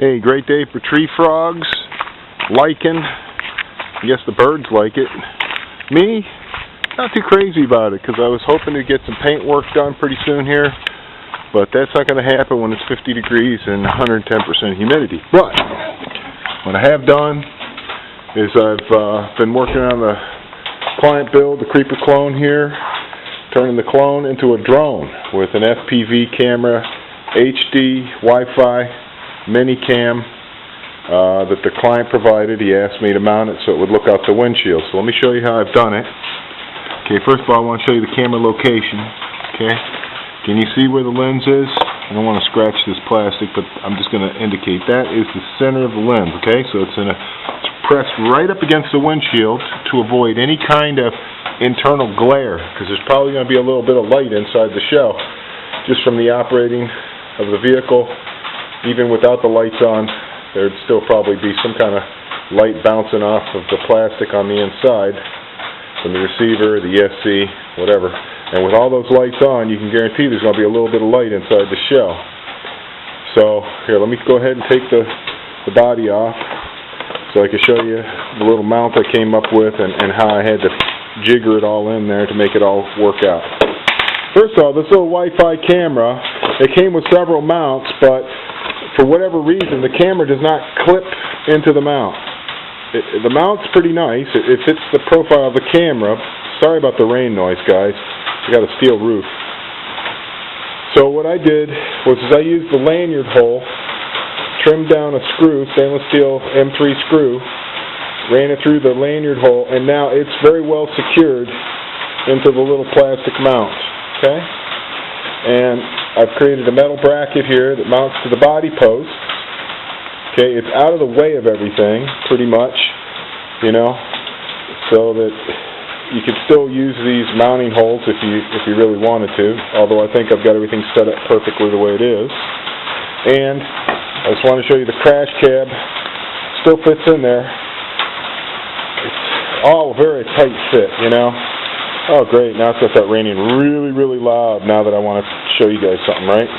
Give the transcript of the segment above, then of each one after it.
Hey, great day for tree frogs, lichen. I guess the birds like it. Me, not too crazy about it because I was hoping to get some paint work done pretty soon here, but that's not going to happen when it's 50 degrees and 110% humidity. But what I have done is I've been working on the client build, the Creeper clone here, turning the clone into a drone with an FPV camera, HD, Wi-Fi, mini cam that the client provided. He asked me to mount it so it would look out the windshield. So let me show you how I've done it. Okay, first of all I want to show you the camera location. Okay, can you see where the lens is? I don't want to scratch this plastic, but I'm just going to indicate that is the center of the lens. Okay, so it's pressed right up against the windshield to avoid any kind of internal glare, because there's probably going to be a little bit of light inside the shell just from the operating of the vehicle. Even without the lights on, there'd still probably be some kind of light bouncing off of the plastic on the inside from the receiver, the ESC, whatever. And with all those lights on, you can guarantee there's going to be a little bit of light inside the shell. So, here, let me go ahead and take the body off so I can show you the little mount I came up with and how I had to jigger it all in there to make it all work out. First of all, this little Wi-Fi camera, it came with several mounts, but for whatever reason, the camera does not clip into the mount. The mount's pretty nice. It fits the profile of the camera. Sorry about the rain noise, guys. We got a steel roof. So what I did was I used the lanyard hole, trimmed down a screw, stainless steel M3 screw, ran it through the lanyard hole, and now it's very well secured into the little plastic mount. Okay? And I've created a metal bracket here that mounts to the body post. Okay, it's out of the way of everything, pretty much, you know, so that you can still use these mounting holes if you really wanted to, although I think I've got everything set up perfectly the way it is. And I just want to show you the crash cab. Still fits in there. It's all very tight fit, you know. Oh great, now it's going to start raining really, really loud now that I want to show you guys something, right?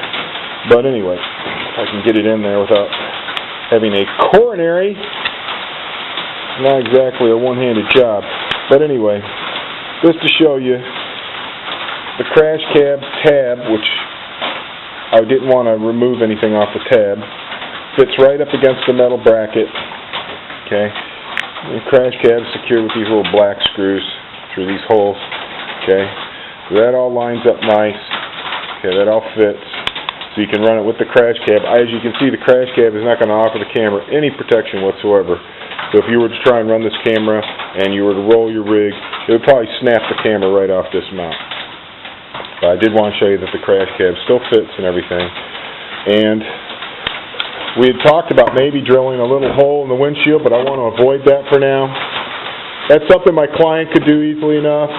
But anyway, I can get it in there without having a coronary. Not exactly a one-handed job. But anyway, just to show you, the crash cab tab, which I didn't want to remove anything off the tab, fits right up against the metal bracket. Okay, the crash cab is secured with these little black screws through these holes. Okay, so that all lines up nice. Okay, that all fits. So you can run it with the crash cab. As you can see, the crash cab is not going to offer the camera any protection whatsoever. So if you were to try and run this camera and you were to roll your rig, it would probably snap the camera right off this mount. But I did want to show you that the crash cab still fits and everything. And we had talked about maybe drilling a little hole in the windshield, but I want to avoid that for now. That's something my client could do easily enough.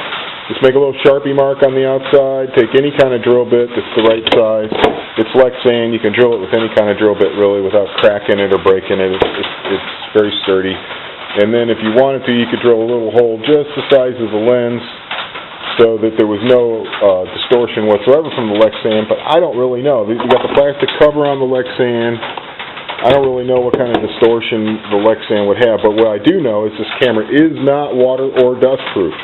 Just make a little Sharpie mark on the outside, take any kind of drill bit that's the right size. It's Lexan, you can drill it with any kind of drill bit really without cracking it or breaking it. It's very sturdy. And then if you wanted to, you could drill a little hole just the size of the lens so that there was no distortion whatsoever from the Lexan, but I don't really know. You got the plastic cover on the Lexan. I don't really know what kind of distortion the Lexan would have, but what I do know is this camera is not water or dust proof.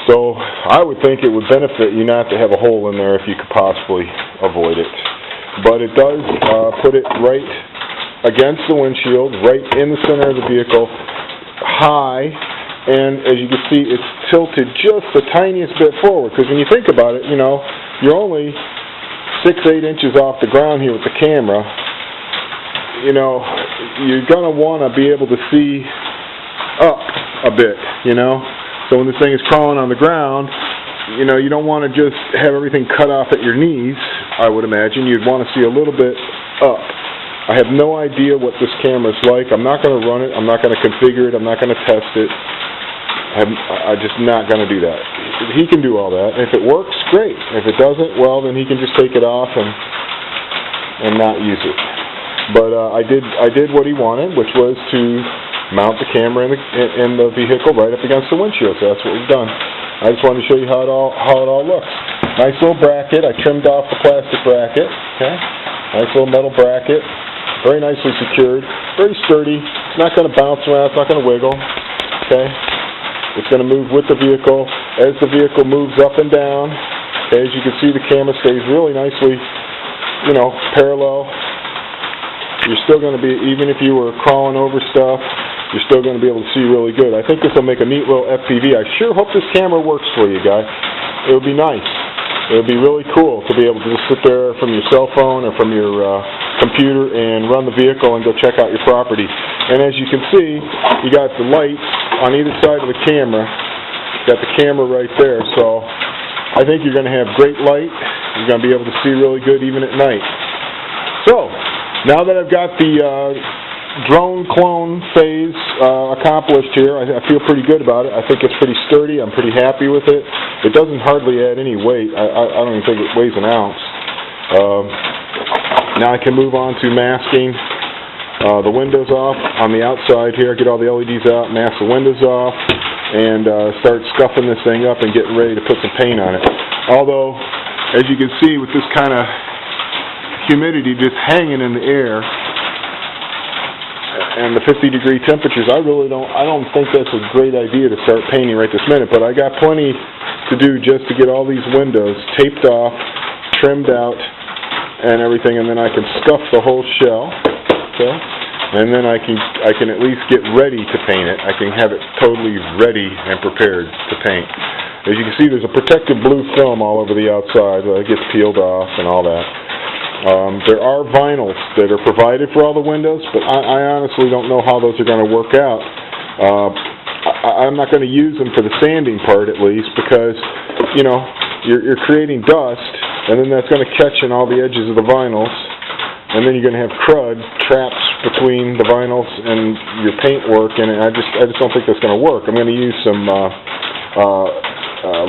So I would think it would benefit you not to have a hole in there if you could possibly avoid it. But it does put it right against the windshield, right in the center of the vehicle, high, and as you can see, it's tilted just the tiniest bit forward. Because when you think about it, you know, you're only 6-8 inches off the ground here with the camera. You know, you're going to want to be able to see up a bit, you know. So when this thing is crawling on the ground, you know, you don't want to just have everything cut off at your knees, I would imagine. You'd want to see a little bit up. I have no idea what this camera is like. I'm not going to run it. I'm not going to configure it. I'm not going to test it. I'm just not going to do that. He can do all that. If it works, great. If it doesn't, well, then he can just take it off and not use it. But I did what he wanted, which was to mount the camera in the vehicle right up against the windshield. So that's what we've done. I just wanted to show you how it all looks. Nice little bracket. I trimmed off the plastic bracket. Okay. Nice little metal bracket, very nicely secured, very sturdy. It's not going to bounce around, it's not going to wiggle. Okay, it's going to move with the vehicle as the vehicle moves up and down. Okay, as you can see, the camera stays really nicely, you know, parallel. You're still going to be, even if you were crawling over stuff, you're still going to be able to see really good. I think this will make a neat little FPV. I sure hope this camera works for you, guys. It would be nice. It would be really cool to be able to just sit there from your cell phone or from your computer and run the vehicle and go check out your property. And as you can see, you got the lights on either side of the camera. You got the camera right there, so I think you're going to have great light. You're going to be able to see really good even at night. So, now that I've got the drone clone phase accomplished here, I feel pretty good about it. I think it's pretty sturdy. I'm pretty happy with it. It doesn't hardly add any weight. I don't even think it weighs an ounce. Now I can move on to masking the windows off on the outside here. Get all the LEDs out, mask the windows off, and start scuffing this thing up and getting ready to put some paint on it. Although, as you can see, with this kind of humidity just hanging in the air and the 50-degree temperatures, I don't think that's a great idea to start painting right this minute, but I got plenty to do just to get all these windows taped off, trimmed out, and everything, and then I can scuff the whole shell, okay? And then I can at least get ready to paint it. I can have it totally ready and prepared to paint. As you can see, there's a protective blue film all over the outside. It gets peeled off and all that. There are vinyls that are provided for all the windows, but I honestly don't know how those are going to work out. I'm not going to use them for the sanding part, at least, because, you know, you're creating dust, and then that's going to catch in all the edges of the vinyls, and then you're going to have crud trapped between the vinyls and your paint work, and I just don't think that's going to work. I'm going to use some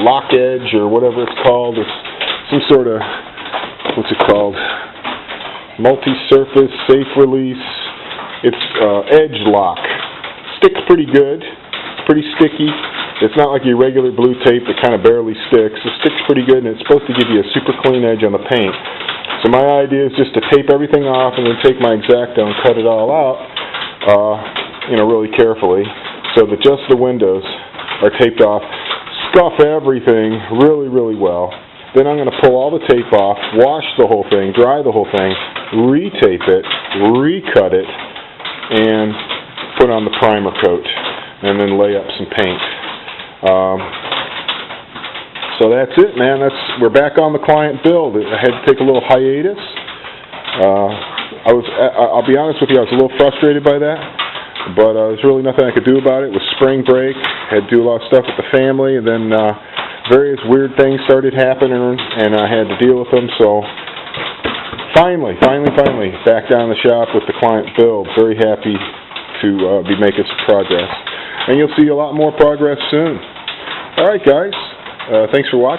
lock edge or whatever it's called. It's some sort of, what's it called? Multi-surface, safe release. It's edge lock. Sticks pretty good. It's pretty sticky. It's not like your regular blue tape that kind of barely sticks. It sticks pretty good, and it's supposed to give you a super clean edge on the paint. So my idea is just to tape everything off and then take my X-Acto and cut it all out, you know, really carefully, so that just the windows are taped off. Scuff everything really, really well. Then I'm going to pull all the tape off, wash the whole thing, dry the whole thing, re-tape it, recut it, and put on the primer coat, and then lay up some paint. So that's it, man. We're back on the client build. I had to take a little hiatus. I'll be honest with you, I was a little frustrated by that, but there's really nothing I could do about it. It was spring break. I had to do a lot of stuff with the family, and then various weird things started happening, and I had to deal with them. So finally, back down the shop with the client build. Very happy to be making some progress, and you'll see a lot more progress soon. All right, guys. Thanks for watching.